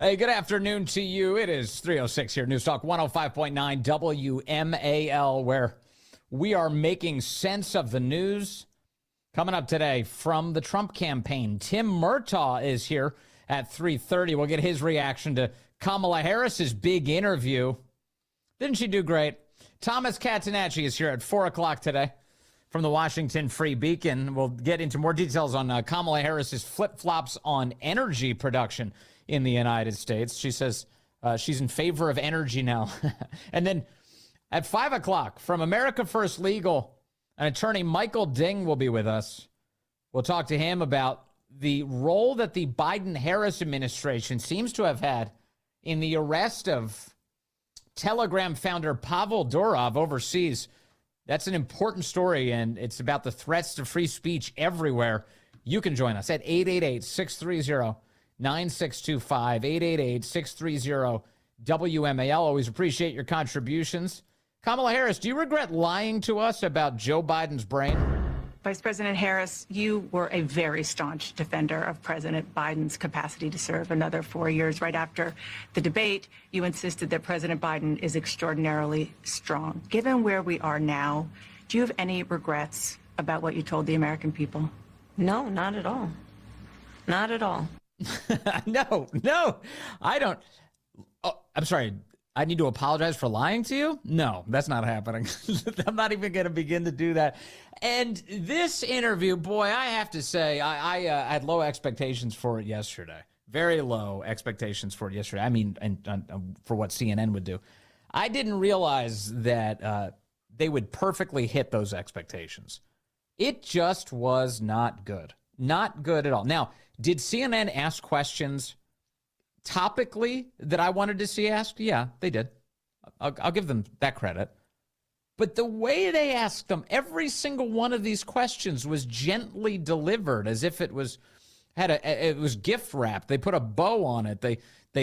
Hey, good afternoon to you. It is 3:06 here, News Talk 105.9 WMAL, where we are making sense of the news. Coming up today from the Trump campaign, Tim Murtaugh is here at 3:30. We'll get his reaction to Kamala Harris's big interview. Didn't she do great? Thomas Catanacci is here at 4 o'clock today from the Washington Free Beacon. We'll get into more details on Kamala Harris's flip-flops on energy production in the United States. She says she's in favor of energy now. And then at 5 o'clock from America First Legal, an attorney, Michael Ding, will be with us. We'll talk to him about the role that the Biden-Harris administration seems to have had in the arrest of Telegram founder Pavel Durov overseas. That's an important story, and it's about the threats to free speech everywhere. You can join us at 888-630-9625, 888-630-WMAL. Always appreciate your contributions. Kamala Harris, do you regret lying to us about Joe Biden's brain? Vice President Harris, you were a very staunch defender of President Biden's capacity to serve another 4 years. Right after the debate, you insisted that President Biden is extraordinarily strong. Given where we are now, do you have any regrets about what you told the American people? No, not at all. Not at all. No, I don't. Oh, I'm sorry. I need to apologize for lying to you? No, that's not happening. I'm not even going to begin to do that. And this interview, boy, I have to say, I had low expectations for it yesterday. Very low expectations for it yesterday. I mean, and for what CNN would do. I didn't realize that they would perfectly hit those expectations. It just was not good. Not good at all. Now, did CNN ask questions topically that I wanted to see asked? Yeah, they did. I'll give them that credit. But the way they asked them, every single one of these questions was gently delivered, as if it was gift wrapped. They put a bow on it. They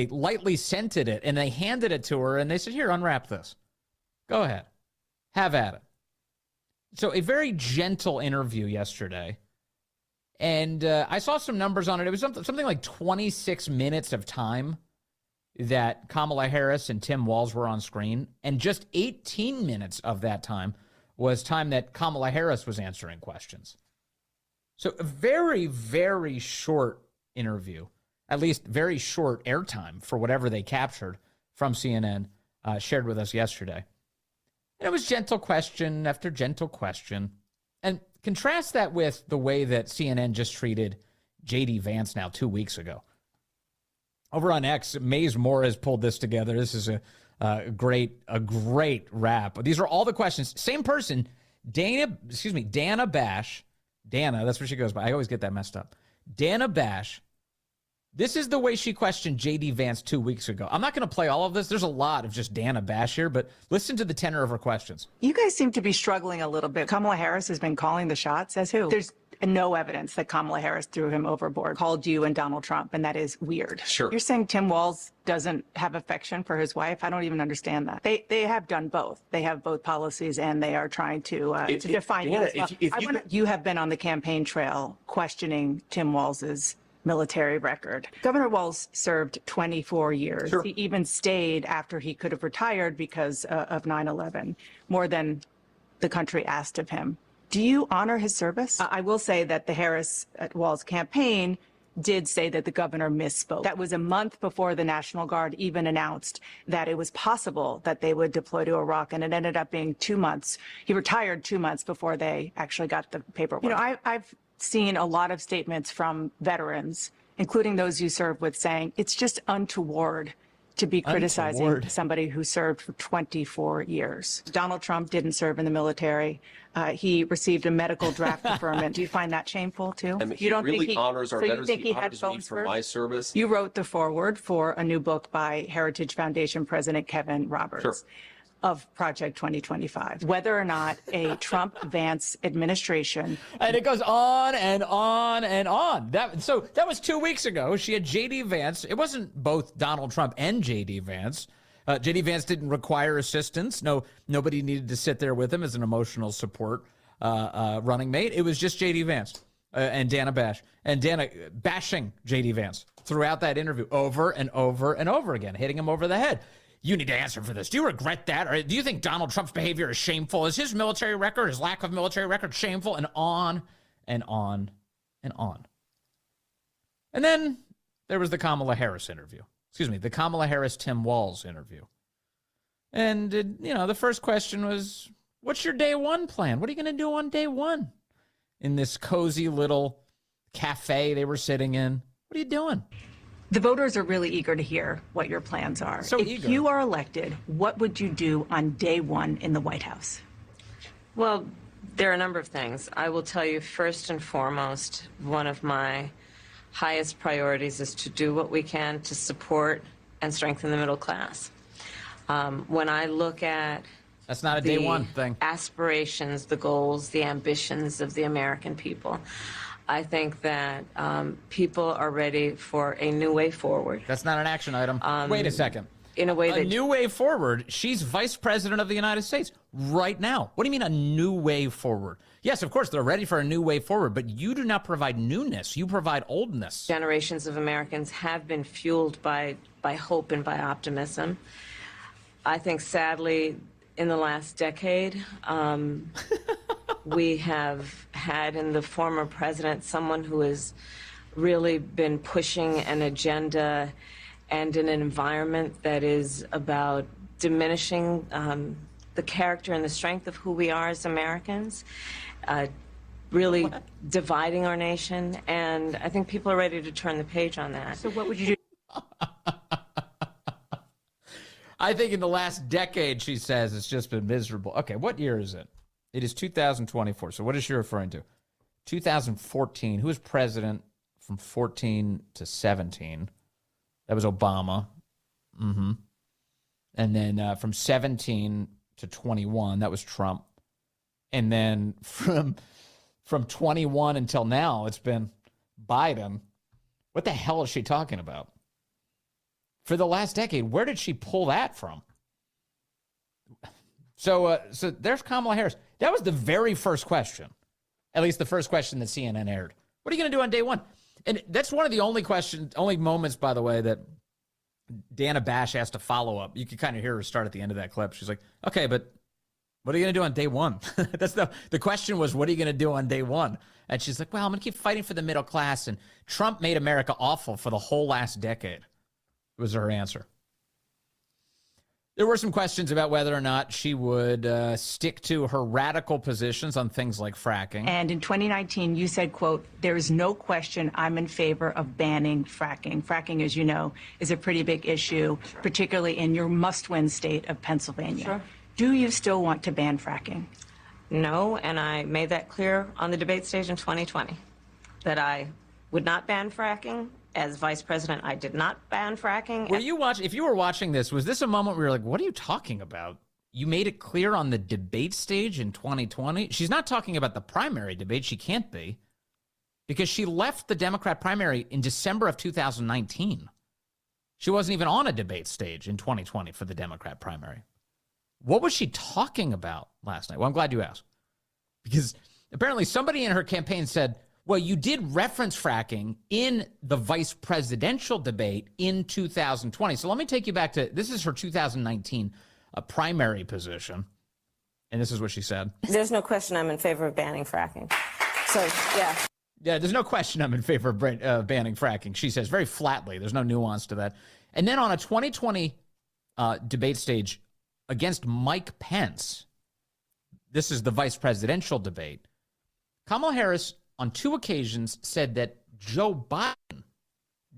lightly scented it, and they handed it to her, and they said, "Here, unwrap this. Go ahead. Have at it." So a very gentle interview yesterday. And I saw some numbers on it. It was something like 26 minutes of time that Kamala Harris and Tim Walz were on screen. And just 18 minutes of that time was time that Kamala Harris was answering questions. So a very, very short interview, at least very short airtime for whatever they captured from CNN, shared with us yesterday. And it was gentle question after gentle question. And contrast that with the way that CNN just treated JD Vance now 2 weeks ago. Over on X, Maze Moore has pulled this together. This is a great wrap. These are all the questions. Same person, Dana Bash. Dana, that's what she goes by. I always get that messed up. Dana Bash. This is the way she questioned JD Vance 2 weeks ago. I'm not going to play all of this. There's a lot of just Dana Bash here, but listen to the tenor of her questions. You guys seem to be struggling a little bit. Kamala Harris has been calling the shots. As who? There's no evidence that Kamala Harris threw him overboard, called you and Donald Trump, and that is weird. Sure. You're saying Tim Walz doesn't have affection for his wife? I don't even understand that. They have done both. They have both policies, and they are trying to define it. You have been on the campaign trail questioning Tim Walz's military record. Governor Walz served 24 years. Sure. He even stayed after he could have retired because of 9/11, more than the country asked of him. Do you honor his service? I will say that the Harris-Walz campaign did say that the governor misspoke. That was a month before the National Guard even announced that it was possible that they would deploy to Iraq, and it ended up being 2 months. He retired 2 months before they actually got the paperwork. You know, I've seen a lot of statements from veterans, including those you served with, saying it's just untoward to be criticizing somebody who served for 24 years. Donald Trump didn't serve in the military. He received a medical draft deferment. Do you find that shameful, too? I mean, he really honors our veterans. You think he honors had me phones for my service. You wrote the foreword for a new book by Heritage Foundation President Kevin Roberts. Sure. Of Project 2025, whether or not a Trump-Vance administration. And it goes on and on and on. So that was 2 weeks ago. She had JD Vance. It wasn't both Donald Trump and JD Vance. JD Vance didn't require assistance. Nobody needed to sit there with him as an emotional support running mate. It was just JD Vance and Dana Bash. And Dana bashing JD Vance throughout that interview, over and over and over again, hitting him over the head. You need to answer for this. Do you regret that? Or do you think Donald Trump's behavior is shameful? Is his military record, his lack of military record, shameful? And on and on and on. And then there was the Kamala Harris interview. Excuse me, the Kamala Harris-Tim Walz interview. And, the first question was, what's your day one plan? What are you going to do on day one? In this cozy little cafe they were sitting in. What are you doing? The voters are really eager to hear what your plans are. So if eager. you are elected, what would you do on day one in the White House? Well, there are a number of things. I will tell you, first and foremost, one of my highest priorities is to do what we can to support and strengthen the middle class. When I look at That's not a day one thing. aspirations, the goals, the ambitions of the American people, I think that people are ready for a new way forward. That's not an action item. Wait a second. In a way A new way forward. She's vice president of the United States right now. What do you mean a new way forward? Yes, of course, they're ready for a new way forward, but you do not provide newness. You provide oldness. Generations of Americans have been fueled by hope and by optimism. I think, sadly, in the last decade, we have had in the former president someone who has really been pushing an agenda and in an environment that is about diminishing the character and the strength of who we are as Americans, really dividing our nation. And I think people are ready to turn the page on that. So what would you do? I think in the last decade, she says, it's just been miserable. Okay, what year is it? It is 2024. So what is she referring to? 2014. Who was president from 14 to 17? That was Obama. And then from 17 to 21, that was Trump. And then from 21 until now, it's been Biden. What the hell is she talking about? For the last decade, where did she pull that from? So there's Kamala Harris. That was the very first question, at least the first question that CNN aired. What are you going to do on day one? And that's one of the only moments, by the way, that Dana Bash has to follow up. You can kind of hear her start at the end of that clip. She's like, okay, but what are you going to do on day one? That's the question was, what are you going to do on day one? And she's like, well, I'm going to keep fighting for the middle class. And Trump made America awful for the whole last decade, was her answer. There were some questions about whether or not she would stick to her radical positions on things like fracking. And in 2019, you said, quote, there is no question I'm in favor of banning fracking. Fracking, as you know, is a pretty big issue, particularly in your must-win state of Pennsylvania. Sure. Do you still want to ban fracking? No, and I made that clear on the debate stage in 2020, that I would not ban fracking. As vice president, I did not ban fracking. If you were watching this, was this a moment where you're like, what are you talking about? You made it clear on the debate stage in 2020. She's not talking about the primary debate. She can't be, because she left the Democrat primary in December of 2019. She wasn't even on a debate stage in 2020 for the Democrat primary. What was she talking about last night? Well, I'm glad you asked, because apparently somebody in her campaign said, well, you did reference fracking in the vice presidential debate in 2020. So let me take you back to, this is her 2019 primary position. And this is what she said. There's no question I'm in favor of banning fracking. So, yeah. Yeah, there's no question I'm in favor of banning fracking, she says very flatly. There's no nuance to that. And then on a 2020 debate stage against Mike Pence, this is the vice presidential debate, Kamala Harris on two occasions said that Joe Biden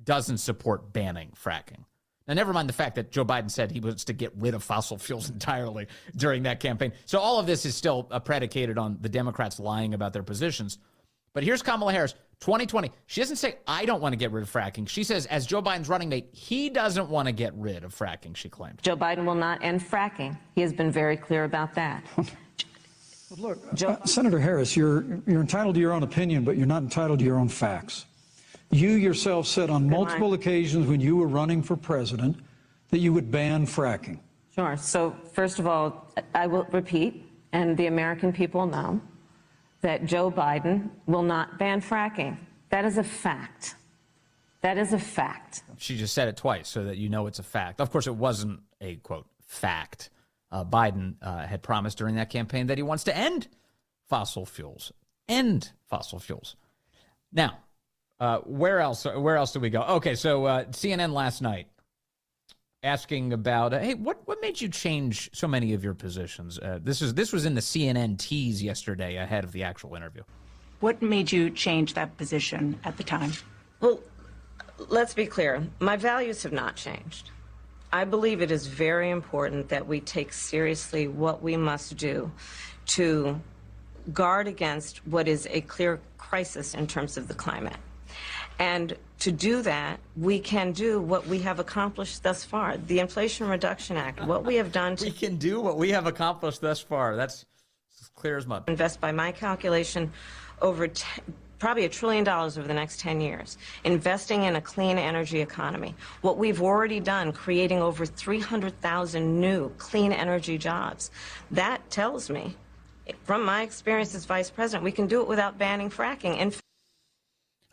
doesn't support banning fracking. Now, never mind the fact that Joe Biden said he was to get rid of fossil fuels entirely during that campaign. So all of this is still predicated on the Democrats lying about their positions. But here's Kamala Harris, 2020. She doesn't say, I don't want to get rid of fracking. She says, as Joe Biden's running mate, he doesn't want to get rid of fracking, she claimed. Joe Biden will not end fracking. He has been very clear about that. Look, Senator Harris, you're entitled to your own opinion, but you're not entitled to your own facts. You yourself said on multiple occasions when you were running for president that you would ban fracking. Sure. So, first of all, I will repeat, and the American people know, that Joe Biden will not ban fracking. That is a fact. That is a fact. She just said it twice so that you know it's a fact. Of course, it wasn't a, quote, fact. Biden had promised during that campaign that he wants to end fossil fuels. End fossil fuels. Now, where else do we go? Okay, so CNN last night asking about, hey, what made you change so many of your positions? This was in the CNN tease yesterday ahead of the actual interview. What made you change that position at the time? Well, let's be clear. My values have not changed. I believe it is very important that we take seriously what we must do to guard against what is a clear crisis in terms of the climate. And to do that, we can do what we have accomplished thus far. The Inflation Reduction Act, what we have done to... We can do what we have accomplished thus far. That's as clear as mud. Invest, by my calculation, over probably $1 trillion over the next 10 years, investing in a clean energy economy. What we've already done, creating over 300,000 new clean energy jobs. That tells me, from my experience as vice president, we can do it without banning fracking. And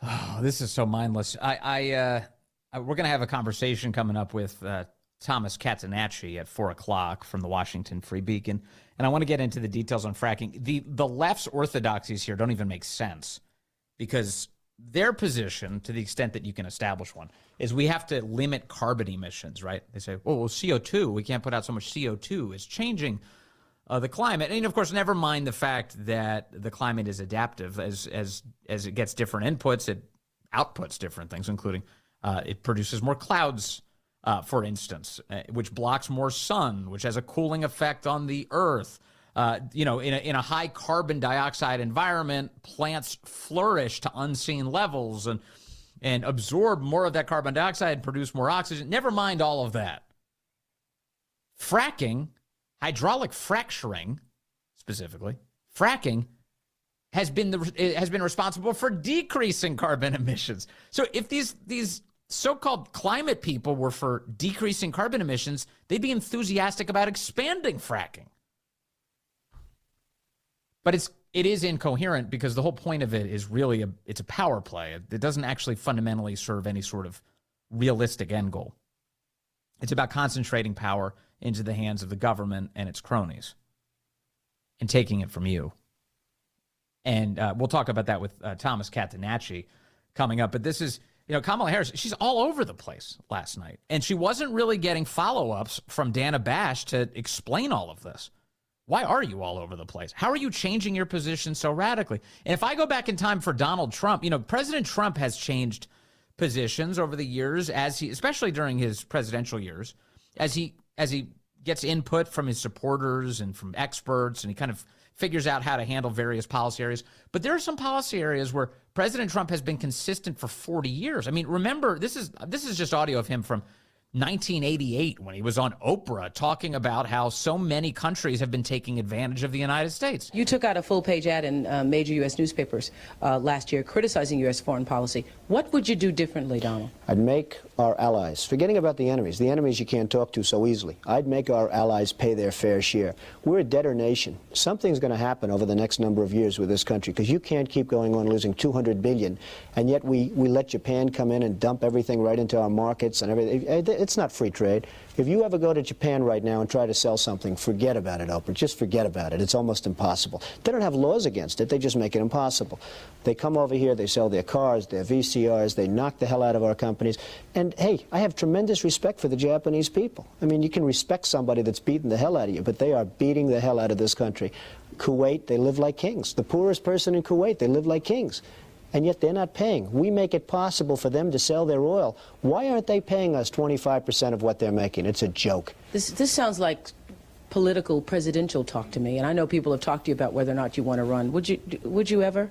oh, this is so mindless. We're going to have a conversation coming up with Thomas Catenacci at 4 o'clock from the Washington Free Beacon, and I want to get into the details on fracking. The left's orthodoxies here don't even make sense, because their position, to the extent that you can establish one, is we have to limit carbon emissions, right? They say, well, CO2, we can't put out so much CO2. It's changing the climate. And, of course, never mind the fact that the climate is adaptive. As it gets different inputs, it outputs different things, including it produces more clouds, for instance, which blocks more sun, which has a cooling effect on the earth. In a high carbon dioxide environment, plants flourish to unseen levels and absorb more of that carbon dioxide and produce more oxygen. Never mind all of that. Fracking, hydraulic fracturing, specifically, fracking has been responsible for decreasing carbon emissions. So if these so-called climate people were for decreasing carbon emissions, they'd be enthusiastic about expanding fracking. But it is incoherent, because the whole point of it is really it's a power play. It doesn't actually fundamentally serve any sort of realistic end goal. It's about concentrating power into the hands of the government and its cronies and taking it from you. And we'll talk about that with Thomas Catenacci coming up. But this is, Kamala Harris, she's all over the place last night. And she wasn't really getting follow-ups from Dana Bash to explain all of this. Why are you all over the place? How are you changing your position so radically? And if I go back in time for Donald Trump, President Trump has changed positions over the years, especially during his presidential years, as he gets input from his supporters and from experts, and he kind of figures out how to handle various policy areas. But there are some policy areas where President Trump has been consistent for 40 years. I mean, remember, this is just audio of him from 1988 when he was on Oprah talking about how so many countries have been taking advantage of the United States. You took out a full-page ad in major U.S. newspapers last year criticizing U.S. foreign policy. What would you do differently, Donald? I'd make our allies, forgetting about the enemies you can't talk to so easily, I'd make our allies pay their fair share. We're a debtor nation. Something's going to happen over the next number of years with this country, because you can't keep going on losing $200 billion, and yet we let Japan come in and dump everything right into our markets and everything. It's not free trade. If you ever go to Japan right now and try to sell something, forget about it, Oprah. Just forget about it. It's almost impossible. They don't have laws against it. They just make it impossible. They come over here, they sell their cars, their VCRs, they knock the hell out of our companies. And, hey, I have tremendous respect for the Japanese people. I mean, you can respect somebody that's beating the hell out of you, but they are beating the hell out of this country. Kuwait, they live like kings. The poorest person in Kuwait, they live like kings. And yet they're not paying. We make it possible for them to sell their oil. Why aren't they paying us 25% of what they're making? It's a joke. This sounds like political presidential talk to me, and I know people have talked to you about whether or not you want to run. Would you ever?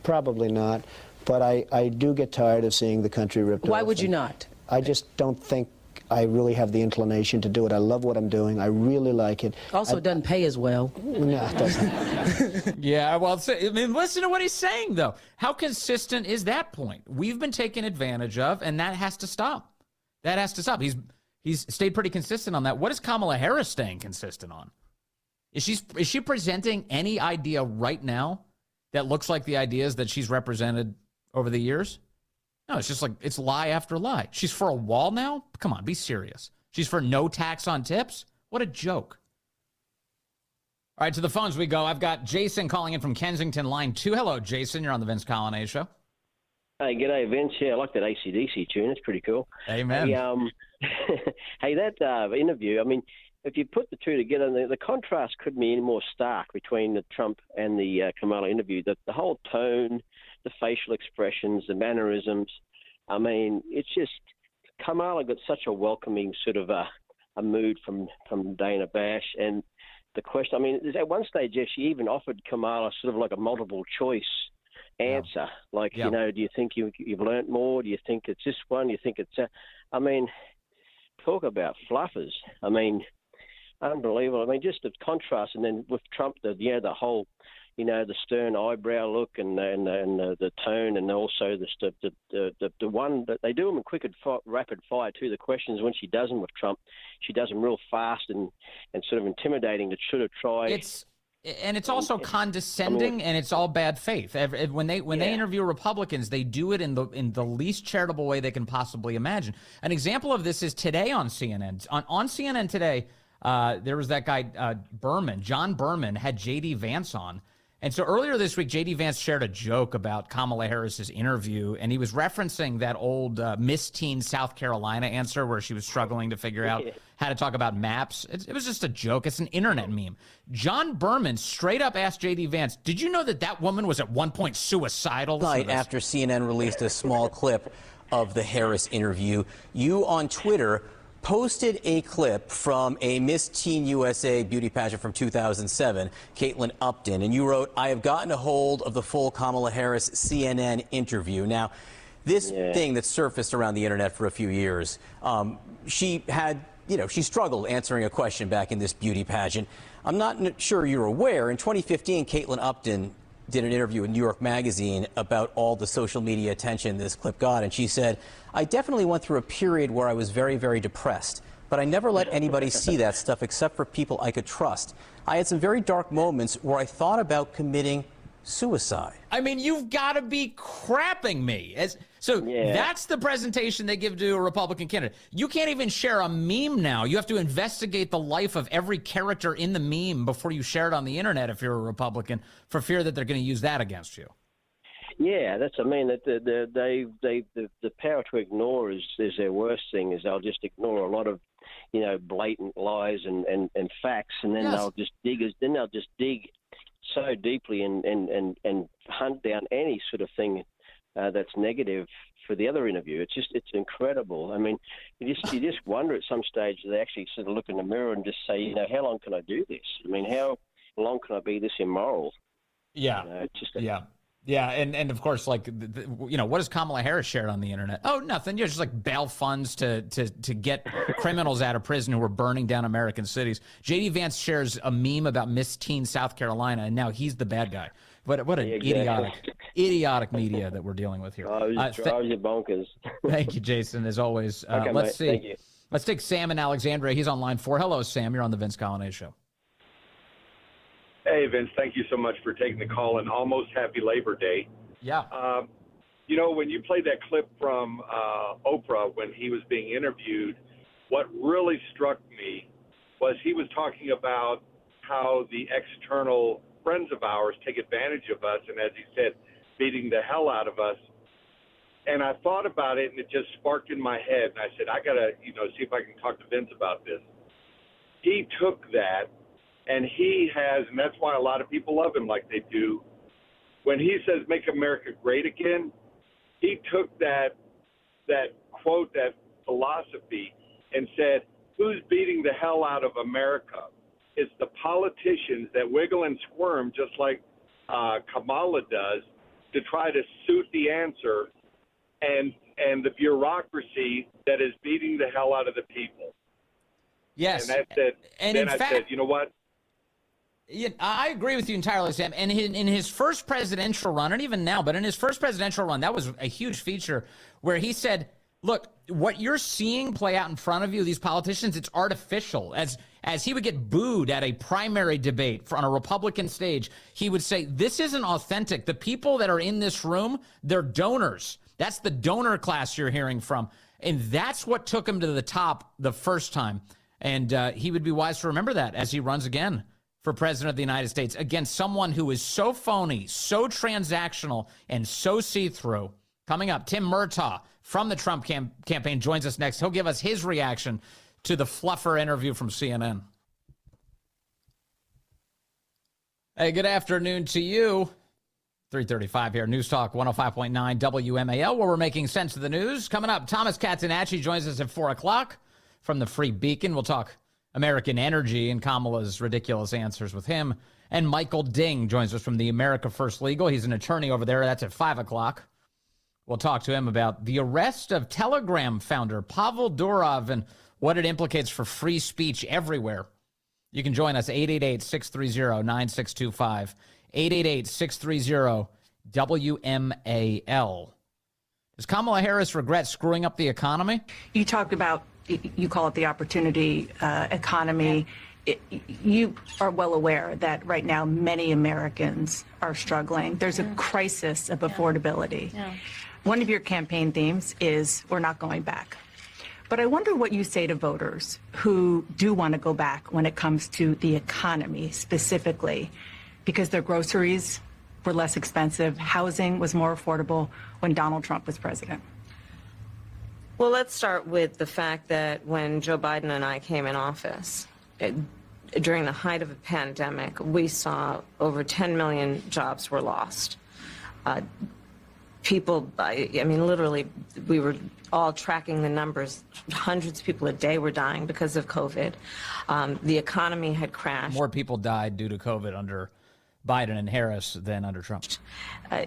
Probably not, but I do get tired of seeing the country ripped off. Why would you not? I just don't think I really have the inclination to do it. I love what I'm doing. I really like it. Also, it doesn't pay as well. No, it doesn't. Yeah, well, I mean, listen to what he's saying, though. How consistent is that point? We've been taken advantage of, and that has to stop. That has to stop. He's stayed pretty consistent on that. What is Kamala Harris staying consistent on? Is she presenting any idea right now that looks like the ideas that she's represented over the years? No, it's just like it's lie after lie. She's for a wall now? Come on, be serious. She's for no tax on tips? What a joke. All right, to the phones we go. I've got Jason calling in from Kensington, line 2. Hello, Jason. You're on the Vince Coglianese Show. Hey, g'day, Vince. Yeah, I like that AC/DC tune. It's pretty cool. Amen. Hey, hey, that interview, I mean, if you put the two together, the contrast couldn't be any more stark between the Trump and the Kamala interview. The whole tone, the facial expressions, the mannerisms. I mean, it's just Kamala got such a welcoming sort of a mood from Dana Bash. And the question, I mean, at one stage, she even offered Kamala sort of like a multiple choice answer. Like, you know, do you think you've learned more? Do you think it's this one? Do you think it's I mean, talk about fluffers. I mean, unbelievable. I mean, just the contrast, and then with Trump, the whole, you know, the stern eyebrow look and the tone, and also the one that they do them in quick and rapid fire too. The questions, when she does them with Trump, she does them real fast and sort of intimidating to sort of try. It's also condescending, and it's all bad faith. When they interview Republicans, they do it in the least charitable way they can possibly imagine. An example of this is today on CNN. On CNN today, there was that guy Berman. John Berman had JD Vance on. And so earlier this week, JD Vance shared a joke about Kamala Harris's interview, and he was referencing that old Miss Teen South Carolina answer where she was struggling to figure out how to talk about maps. It was just a joke. It's an internet meme. John Berman straight up asked JD Vance, did you know that woman was at one point suicidal? Night after CNN released a small clip of the Harris interview, you on Twitter posted a clip from a Miss Teen USA beauty pageant from 2007, Kate Upton, and you wrote, I have gotten a hold of the full Kamala Harris CNN interview. Now, this thing that surfaced around the internet for a few years, she had, you know, she struggled answering a question back in this beauty pageant. I'm not sure you're aware, in 2015, Kate Upton did an interview in New York Magazine about all the social media attention this clip got, and she said, I definitely went through a period where I was very, very depressed, but I never let anybody see that stuff except for people I could trust. I had some very dark moments where I thought about committing suicide. I mean, you've got to be crapping me. That's the presentation they give to a Republican candidate. You can't even share a meme now. You have to investigate the life of every character in the meme before you share it on the internet if you're a Republican, for fear that they're going to use that against you. Yeah, that's, I mean, that the power to ignore is their worst thing. Is they'll just ignore a lot of, you know, blatant lies and facts, and then they'll just dig so deeply and hunt down any sort of thing that's negative for the other interview. It's incredible. I mean, you just wonder at some stage, they actually sort of look in the mirror and just say, you know, how long can I do this? I mean, how long can I be this immoral? Yeah. You know, it's just Yeah, and of course, like, you know, what has Kamala Harris shared on the internet? Oh, nothing. You know, just like bail funds to get criminals out of prison who are burning down American cities. JD Vance shares a meme about Miss Teen South Carolina, and now he's the bad guy. What an idiotic media that we're dealing with here. Drives you bonkers. Thank you, Jason, as always. Okay, let's mate. Thank you. Let's take Sam in Alexandria. He's on line 4. Hello, Sam. You're on the Vince Coglianese Show. Hey, Vince, thank you so much for taking the call, and almost happy Labor Day. Yeah. You know, when you played that clip from Oprah when he was being interviewed, what really struck me was he was talking about how the external friends of ours take advantage of us, and as he said, beating the hell out of us. And I thought about it, and it just sparked in my head, and I said, I got to, you know, see if I can talk to Vince about this. He took that, and he has, and that's why a lot of people love him like they do. When he says, make America great again, he took that quote, that philosophy, and said, who's beating the hell out of America? It's the politicians that wiggle and squirm just like Kamala does to try to suit the answer, and the bureaucracy that is beating the hell out of the people. Yes. And that's it. And then in I fact, said, you know what? Yeah, I agree with you entirely, Sam. And in his first presidential run, and even now, but in his first presidential run, that was a huge feature where he said, look, what you're seeing play out in front of you, these politicians, it's artificial. As he would get booed at a primary debate on a Republican stage, he would say, this isn't authentic. The people that are in this room, they're donors. That's the donor class you're hearing from. And that's what took him to the top the first time. And he would be wise to remember that as he runs again for president of the United States against someone who is so phony, so transactional, and so see-through. Coming up, Tim Murtaugh from the Trump campaign joins us next. He'll give us his reaction to the fluffer interview from CNN. Hey, good afternoon to you. 3:35 here, News Talk 105.9 WMAL, where we're making sense of the news. Coming up, Thomas Catanacci joins us at 4 o'clock from the Free Beacon. We'll talk American energy and Kamala's ridiculous answers with him. And Michael Ding joins us from the America First Legal. He's an attorney over there. That's at 5 o'clock. We'll talk to him about the arrest of Telegram founder Pavel Durov and what it implicates for free speech everywhere. You can join us, 888-630-9625, 888-630-WMAL. Does Kamala Harris regret screwing up the economy? You talked about, you call it the opportunity economy. You are well aware that right now many Americans are struggling. There's a crisis of affordability. One of your campaign themes is we're not going back. But I wonder what you say to voters who do want to go back when it comes to the economy specifically, because their groceries were less expensive, housing was more affordable when Donald Trump was president. Well, let's start with the fact that when Joe Biden and I came in office, during the height of a pandemic, we saw over 10 million jobs were lost. People, I mean, literally, we were all tracking the numbers. Hundreds of people a day were dying because of COVID. The economy had crashed. More people died due to COVID under Biden and Harris than under Trump.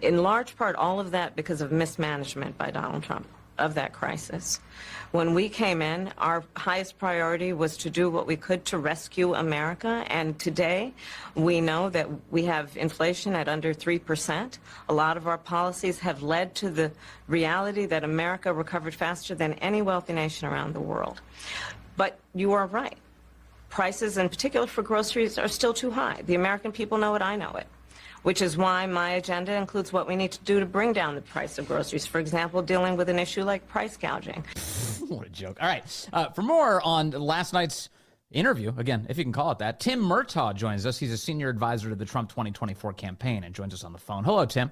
In large part, all of that because of mismanagement by Donald Trump of that crisis. When we came in, our highest priority was to do what we could to rescue America. And today, we know that we have inflation at under 3%. A lot of our policies have led to the reality that America recovered faster than any wealthy nation around the world. But you are right. Prices, in particular for groceries, are still too high. The American people know it, I know it. Which is why my agenda includes what we need to do to bring down the price of groceries. For example, dealing with an issue like price gouging. What a joke. All right. For more on last night's interview, again, if you can call it that, Tim Murtaugh joins us. He's a senior advisor to the Trump 2024 campaign and joins us on the phone. Hello, Tim.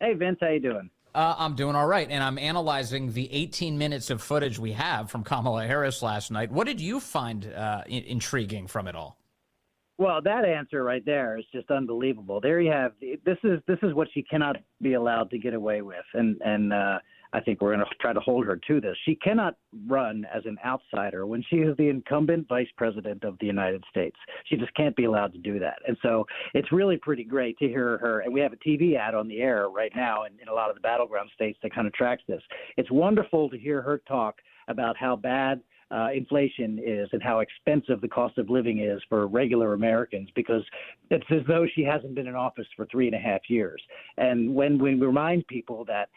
Hey, Vince. How you doing? I'm doing all right, and I'm analyzing the 18 minutes of footage we have from Kamala Harris last night. What did you find intriguing from it all? Well, that answer right there is just unbelievable. There you have. This is what she cannot be allowed to get away with, and I think we're going to try to hold her to this. She cannot run as an outsider when she is the incumbent vice president of the United States. She just can't be allowed to do that. And so it's really pretty great to hear her. And we have a TV ad on the air right now in a lot of the battleground states that kind of tracks this. It's wonderful to hear her talk about how bad inflation is and how expensive the cost of living is for regular Americans, because it's as though she hasn't been in office for 3.5 years. And when we remind people that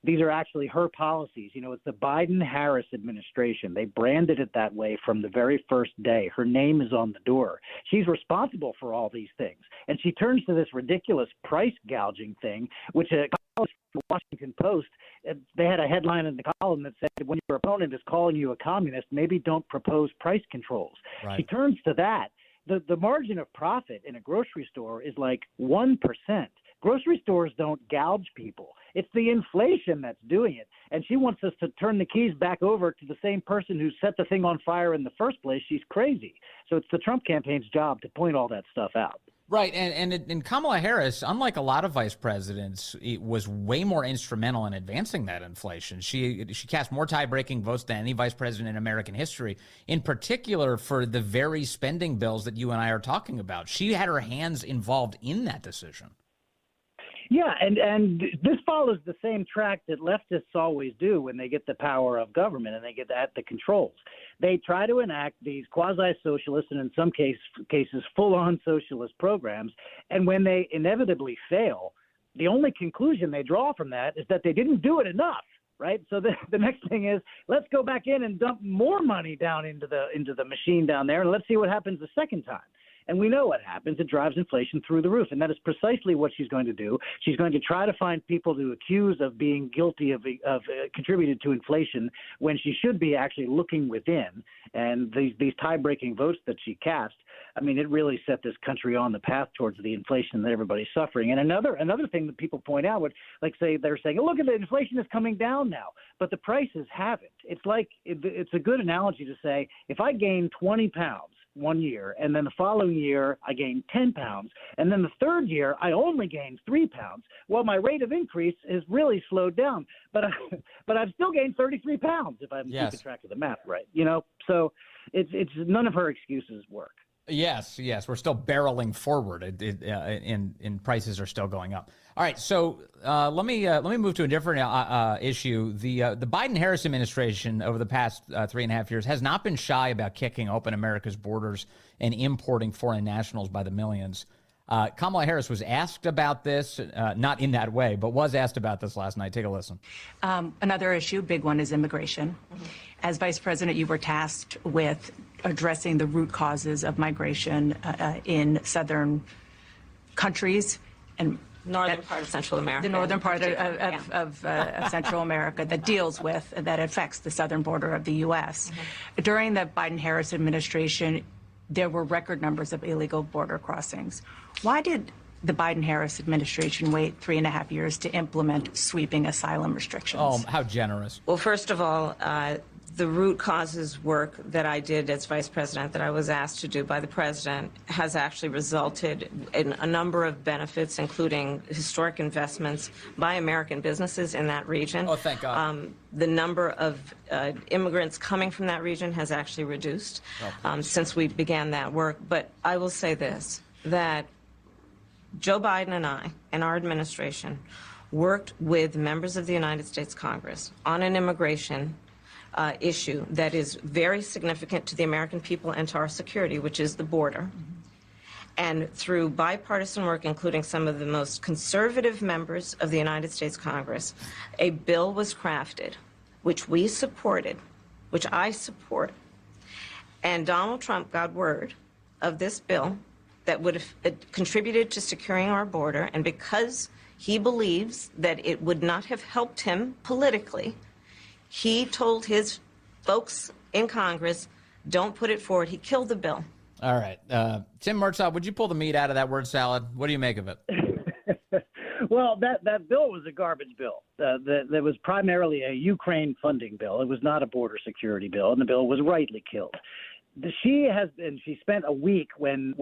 these are actually her policies, you know, it's the Biden-Harris administration. They branded it that way from the very first day. Her name is on the door. She's responsible for all these things. And she turns to this ridiculous price gouging thing, which the Washington Post, they had a headline in the column that said, when your opponent is calling you a communist, maybe don't propose price controls. Right. She turns to that. The margin of profit in a grocery store is like 1%. Grocery stores don't gouge people. It's the inflation that's doing it. And she wants us to turn the keys back over to the same person who set the thing on fire in the first place. She's crazy. So it's the Trump campaign's job to point all that stuff out. Right, and Kamala Harris, unlike a lot of vice presidents, was way more instrumental in advancing that inflation. She cast more tie-breaking votes than any vice president in American history, in particular for the very spending bills that you and I are talking about. She had her hands involved in that decision. Yeah, and this follows the same track that leftists always do when they get the power of government and they get at the controls. They try to enact these quasi-socialist and in some cases full-on socialist programs, and when they inevitably fail, the only conclusion they draw from that is that they didn't do it enough. Right. So the next thing is, let's go back in and dump more money down into the machine down there, and let's see what happens the second time. And we know what happens. It drives inflation through the roof. And that is precisely what she's going to do. She's going to try to find people to accuse of being guilty of contributed to inflation when she should be actually looking within. And these tie-breaking votes that she cast, I mean, it really set this country on the path towards the inflation that everybody's suffering. And another thing that people point out would, like, say, they're saying, oh, look at the inflation is coming down now, but the prices haven't. It's like, it's a good analogy to say, if I gain 20 pounds 1 year, and then the following year I gained 10 pounds, and then the third year I only gained 3 pounds. Well, my rate of increase is really slowed down, but I've still gained 33 pounds if I'm keeping track of the math right. So it's none of her excuses work. Yes, we're still barreling forward, and prices are still going up. All right, so let me move to a different issue. The Biden-Harris administration over the past 3.5 years has not been shy about kicking open America's borders and importing foreign nationals by the millions. Kamala Harris was asked about this, not in that way, but was asked about this last night. Take a listen. Another issue, big one, is immigration. As vice president, you were tasked with addressing the root causes of migration in southern countries and northern part of Central America. The northern part of Central America that affects the southern border of the U.S. During the Biden-Harris administration, there were record numbers of illegal border crossings. Why did the Biden-Harris administration wait 3.5 years to implement sweeping asylum restrictions? Oh, how generous. Well, first of all, the root causes work that I did as vice president, that I was asked to do by the president, has actually resulted in a number of benefits, including historic investments by American businesses in that region. Oh, thank God. The number of immigrants coming from that region has actually reduced since we began that work. But I will say this, that Joe Biden and I and our administration worked with members of the United States Congress on an immigration issue that is very significant to the American people and to our security, which is the border. And through bipartisan work, including some of the most conservative members of the United States Congress, a bill was crafted, which we supported, which I support. And Donald Trump got word of this bill that would have contributed to securing our border. And because he believes that it would not have helped him politically, he told his folks in Congress, don't put it forward. He killed the bill. All right. Tim Murtaugh, would you pull the meat out of that word salad? What do you make of it? Well, that bill was a garbage bill. That was primarily a Ukraine funding bill. It was not a border security bill, and the bill was rightly killed. She spent a week when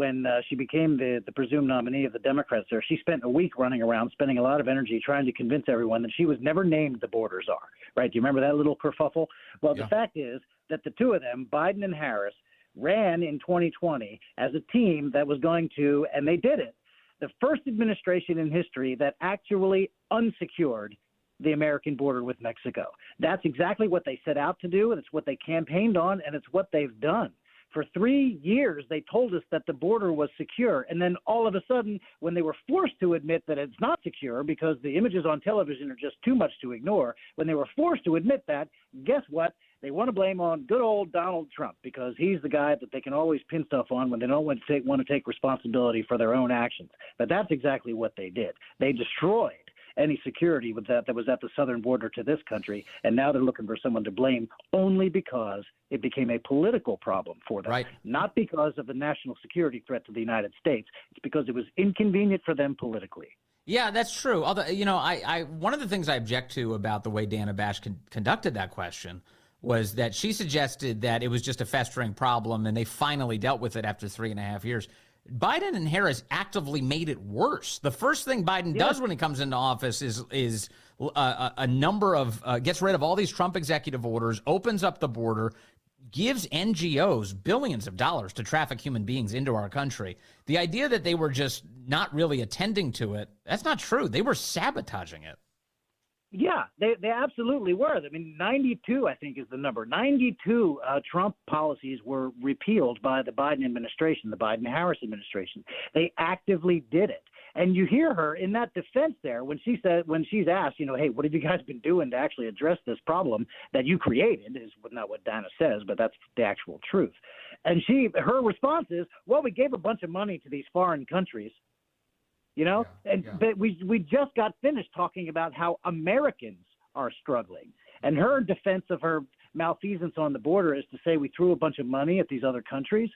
she became the presumed nominee of the Democrats there. She spent a week running around, spending a lot of energy trying to convince everyone that she was never named the border czar, right? Do you remember that little kerfuffle? Well, The fact is that the two of them, Biden and Harris, ran in 2020 as a team that was going to, and they did it, the first administration in history that actually unsecured the American border with Mexico. That's exactly what they set out to do, and it's what they campaigned on, and it's what they've done. For 3 years, they told us that the border was secure. And then all of a sudden, when they were forced to admit that it's not secure because the images on television are just too much to ignore, when they were forced to admit that, guess what? They want to blame on good old Donald Trump because he's the guy that they can always pin stuff on when they don't want to take responsibility for their own actions. But that's exactly what they did. They destroyed any security with that was at the southern border to this country, and now they're looking for someone to blame only because it became a political problem for them, right? Not because of the national security threat to the United States. It's because it was inconvenient for them politically. Yeah, that's true. Although, I one of the things I object to about the way Dana Bash conducted that question was that she suggested that it was just a festering problem and they finally dealt with it after 3.5 years. Biden and Harris actively made it worse. The first thing Biden does when he comes into office is a number of gets rid of all these Trump executive orders, opens up the border, gives NGOs billions of dollars to traffic human beings into our country. The idea that they were just not really attending to it, that's not true. They were sabotaging it. Yeah, they absolutely were. I mean, 92, I think, is the number. 92 Trump policies were repealed by the Biden administration, the Biden-Harris administration. They actively did it. And you hear her in that defense there when she's asked, hey, what have you guys been doing to actually address this problem that you created, is not what Dana says, but that's the actual truth. And her response is, well, we gave a bunch of money to these foreign countries, but we just got finished talking about how Americans are struggling. And her defense of her malfeasance on the border is to say we threw a bunch of money at these other countries.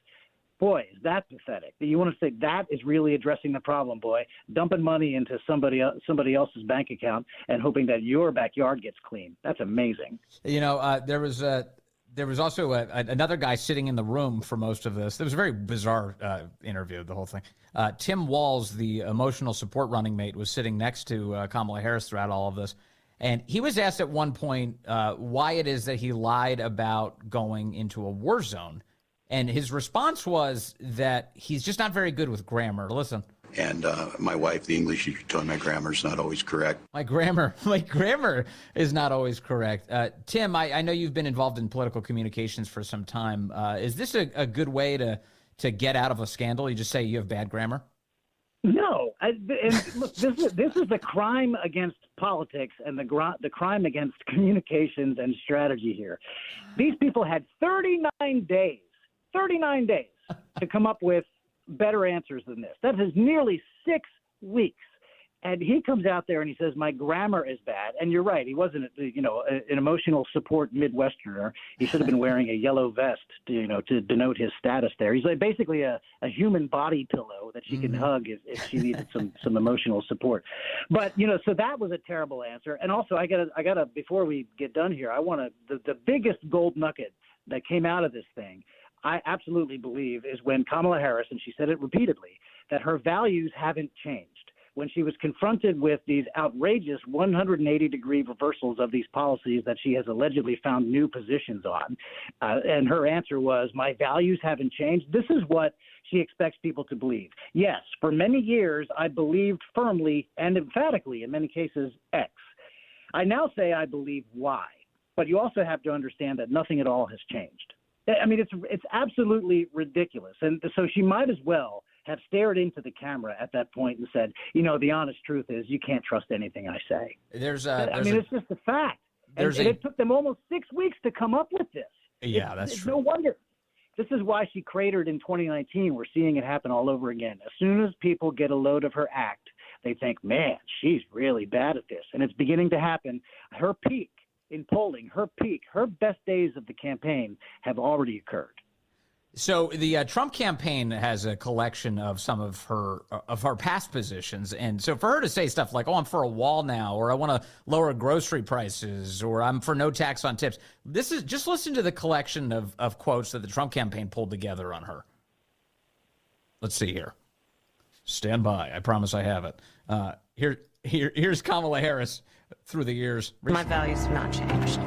Boy, is that pathetic. You want to say that is really addressing the problem, boy, dumping money into somebody else's bank account and hoping that your backyard gets clean. That's amazing. There was also another guy sitting in the room for most of this. It was a very bizarre interview, the whole thing. Tim Walz, the emotional support running mate, was sitting next to Kamala Harris throughout all of this. And he was asked at one point why it is that he lied about going into a war zone. And his response was that he's just not very good with grammar. Listen. And my wife, the English teacher, told me my grammar is not always correct. My grammar is not always correct. Tim, I know you've been involved in political communications for some time. Is this a good way to get out of a scandal? You just say you have bad grammar? No. And look, this is the crime against politics and the crime against communications and strategy here. These people had 39 days to come up with better answers than this. That is nearly 6 weeks. And he comes out there and he says, my grammar is bad. And you're right. He wasn't, an emotional support Midwesterner. He should have been wearing a yellow vest, to denote his status there. He's like basically a human body pillow that she can hug if she needed some emotional support. But, so that was a terrible answer. And also I gotta, before we get done here, the biggest gold nugget that came out of this thing, I absolutely believe, is when Kamala Harris, and she said it repeatedly, that her values haven't changed. When she was confronted with these outrageous 180-degree reversals of these policies that she has allegedly found new positions on, and her answer was, my values haven't changed, this is what she expects people to believe. Yes, for many years, I believed firmly and emphatically, in many cases, X. I now say I believe Y. But you also have to understand that nothing at all has changed. I mean, it's absolutely ridiculous. And so she might as well have stared into the camera at that point and said, the honest truth is you can't trust anything I say. It's just a fact. And it took them almost 6 weeks to come up with this. Yeah, that's true. No wonder. This is why she cratered in 2019. We're seeing it happen all over again. As soon as people get a load of her act, they think, man, she's really bad at this. And it's beginning to happen. Her peak in polling, her best days of the campaign have already occurred. So the Trump campaign has a collection of some of her past positions. And so for her to say stuff like, oh, I'm for a wall now, or I want to lower grocery prices, or I'm for no tax on tips. This is just listen to the collection of quotes that the Trump campaign pulled together on her. Let's see here. Stand by. I promise I have it. Here's Kamala Harris through the years. My values have not changed.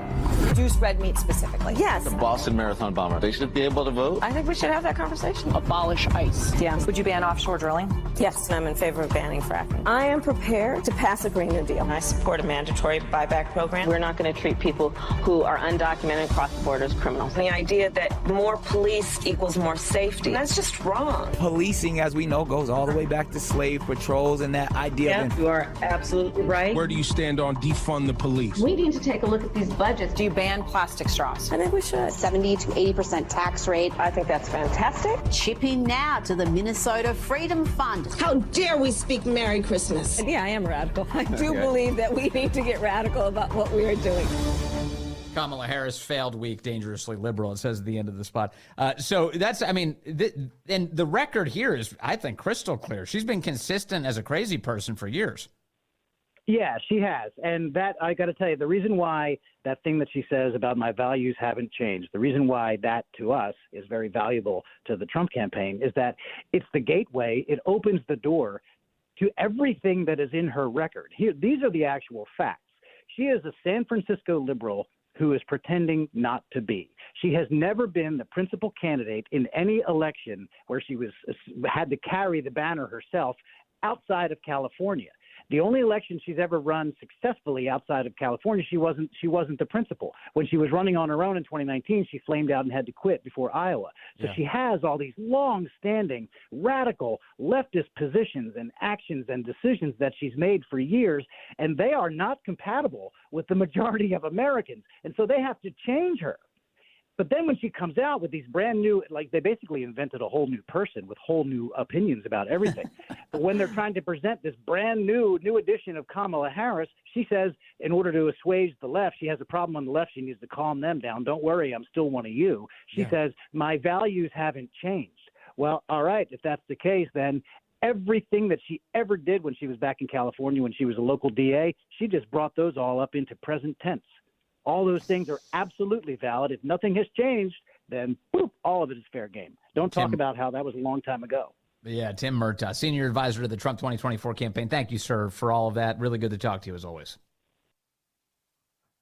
Reduce red meat specifically. Yes. The Boston Marathon bomber. They should be able to vote. I think we should have that conversation. Abolish ICE. Yeah. Would you ban offshore drilling? Yes. I'm in favor of banning fracking. I am prepared to pass a Green New Deal. I support a mandatory buyback program. We're not going to treat people who are undocumented and cross the border as criminals. The idea that more police equals more safety, that's just wrong. Policing, as we know, goes all the way back to slave patrols and that idea. Yeah, you are absolutely right. Where do you stand on defund the police? We need to take a look at these budgets. Do you ban plastic straws? I think we should. 70 to 80% tax rate. I think that's fantastic. Chip in now to the Minnesota Freedom Fund. How dare we speak Merry Christmas? Yeah, I am radical. I do believe that we need to get radical about what we are doing. Kamala Harris failed week, dangerously liberal. It says at the end of the spot. So that's, and the record here is, I think, crystal clear. She's been consistent as a crazy person for years. Yeah, she has. And that, I got to tell you, the reason why that thing that she says about my values haven't changed, the reason why that to us is very valuable to the Trump campaign is that it's the gateway. It opens the door to everything that is in her record. Here, these are the actual facts. She is a San Francisco liberal who is pretending not to be. She has never been the principal candidate in any election where she had to carry the banner herself outside of California. The only election she's ever run successfully outside of California, she wasn't the principal. When she was running on her own in 2019, she flamed out and had to quit before Iowa. So She has all these long-standing, radical leftist positions and actions and decisions that she's made for years, and they are not compatible with the majority of Americans. And so they have to change her. But then when she comes out with these brand new, like they basically invented a whole new person with whole new opinions about everything. But when they're trying to present this brand new edition of Kamala Harris, she says in order to assuage the left, she has a problem on the left. She needs to calm them down. Don't worry, I'm still one of you. She says, my values haven't changed. Well, all right, if that's the case, then everything that she ever did when she was back in California, when she was a local DA, she just brought those all up into present tense. All those things are absolutely valid. If nothing has changed, then boop, all of it is fair game. Don't talk about how that was a long time ago. Yeah, Tim Murtaugh, senior advisor to the Trump 2024 campaign. Thank you, sir, for all of that. Really good to talk to you, as always.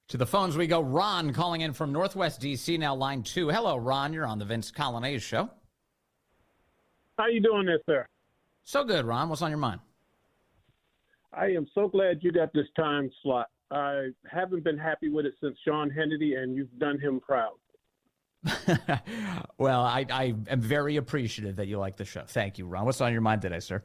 To the phones we go. Ron calling in from Northwest D.C., now line 2. Hello, Ron. You're on the Vince Coglianese Show. How you doing there, sir? So good, Ron. What's on your mind? I am so glad you got this time slot. I haven't been happy with it since Sean Hannity, and you've done him proud. Well, I am very appreciative that you like the show. Thank you, Ron. What's on your mind today, sir?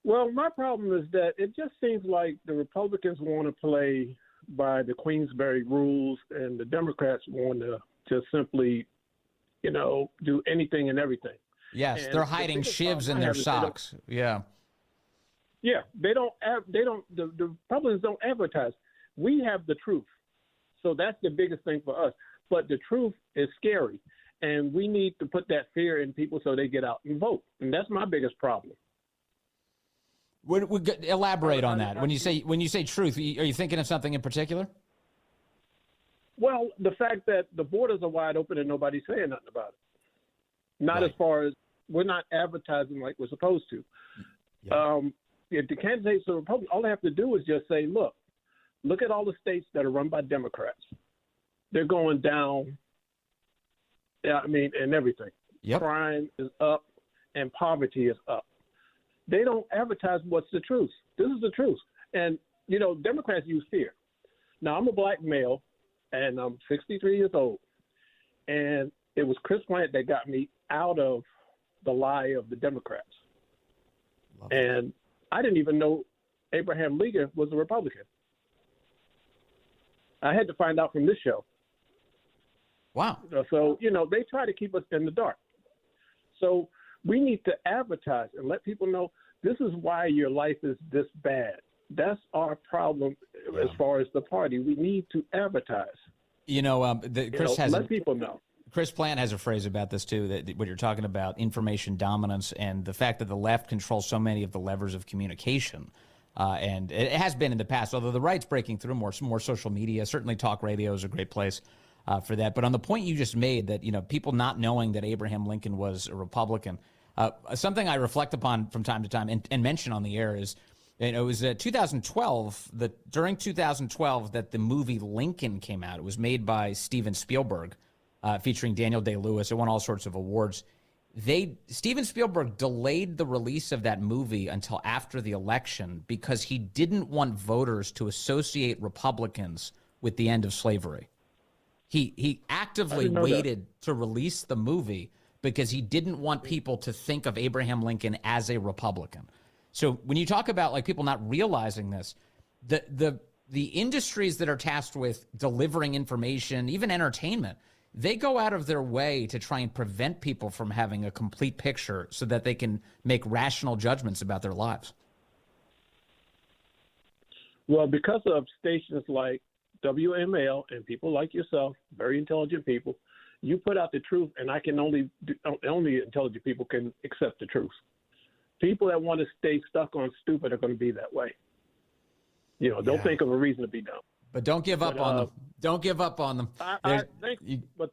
Well, my problem is that it just seems like the Republicans want to play by the Queensberry rules, and the Democrats want to just simply, do anything and everything. Yes, and they're hiding shivs in their socks. Yeah. Yeah, the Republicans don't advertise. We have the truth. So that's the biggest thing for us. But the truth is scary, and we need to put that fear in people so they get out and vote. And that's my biggest problem. Elaborate on that. When you say truth, are you thinking of something in particular? Well, the fact that the borders are wide open and nobody's saying nothing about it. Not as far as we're not advertising like we're supposed to. Yeah. If the candidates are Republicans, all they have to do is just say, look at all the states that are run by Democrats. They're going down, and everything. Yep. Crime is up and poverty is up. They don't advertise what's the truth. This is the truth. And, Democrats use fear. Now, I'm a black male, and I'm 63 years old. And it was Chris Plant that got me out of the lie of the Democrats. And I didn't even know Abraham Lincoln was a Republican. I had to find out from this show. Wow. So, they try to keep us in the dark. So we need to advertise and let people know this is why your life is this bad. That's our problem as far as the party. We need to advertise. Let people know. Chris Plant has a phrase about this, too, that what you're talking about, information dominance and the fact that the left controls so many of the levers of communication. And it has been in the past, although the right's breaking through more social media. Certainly talk radio is a great place for that. But on the point you just made that, people not knowing that Abraham Lincoln was a Republican, something I reflect upon from time to time and mention on the air is, it was 2012, during 2012 that the movie Lincoln came out. It was made by Steven Spielberg. Featuring Daniel Day-Lewis. It won all sorts of awards. Steven Spielberg delayed the release of that movie until after the election because he didn't want voters to associate Republicans with the end of slavery. He actively waited to release the movie because he didn't want people to think of Abraham Lincoln as a Republican. So when you talk about people not realizing this, the industries that are tasked with delivering information, even entertainment, they go out of their way to try and prevent people from having a complete picture so that they can make rational judgments about their lives. Well, because of stations like WML and people like yourself, very intelligent people, you put out the truth, and only intelligent people can accept the truth. People that want to stay stuck on stupid are going to be that way. Don't think of a reason to be dumb. But don't give up on them. Don't give up on them. But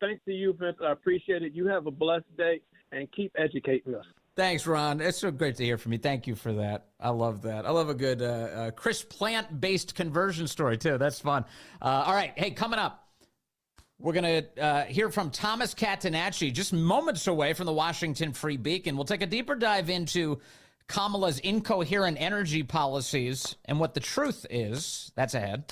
thanks to you, Vince. I appreciate it. You have a blessed day, and keep educating us. Thanks, Ron. It's so great to hear from you. Thank you for that. I love that. I love a good Chris Plant-based conversion story, too. That's fun. All right. Hey, coming up, we're going to hear from Thomas Catenacci, just moments away from the Washington Free Beacon. We'll take a deeper dive into Kamala's incoherent energy policies and what the truth is. That's ahead.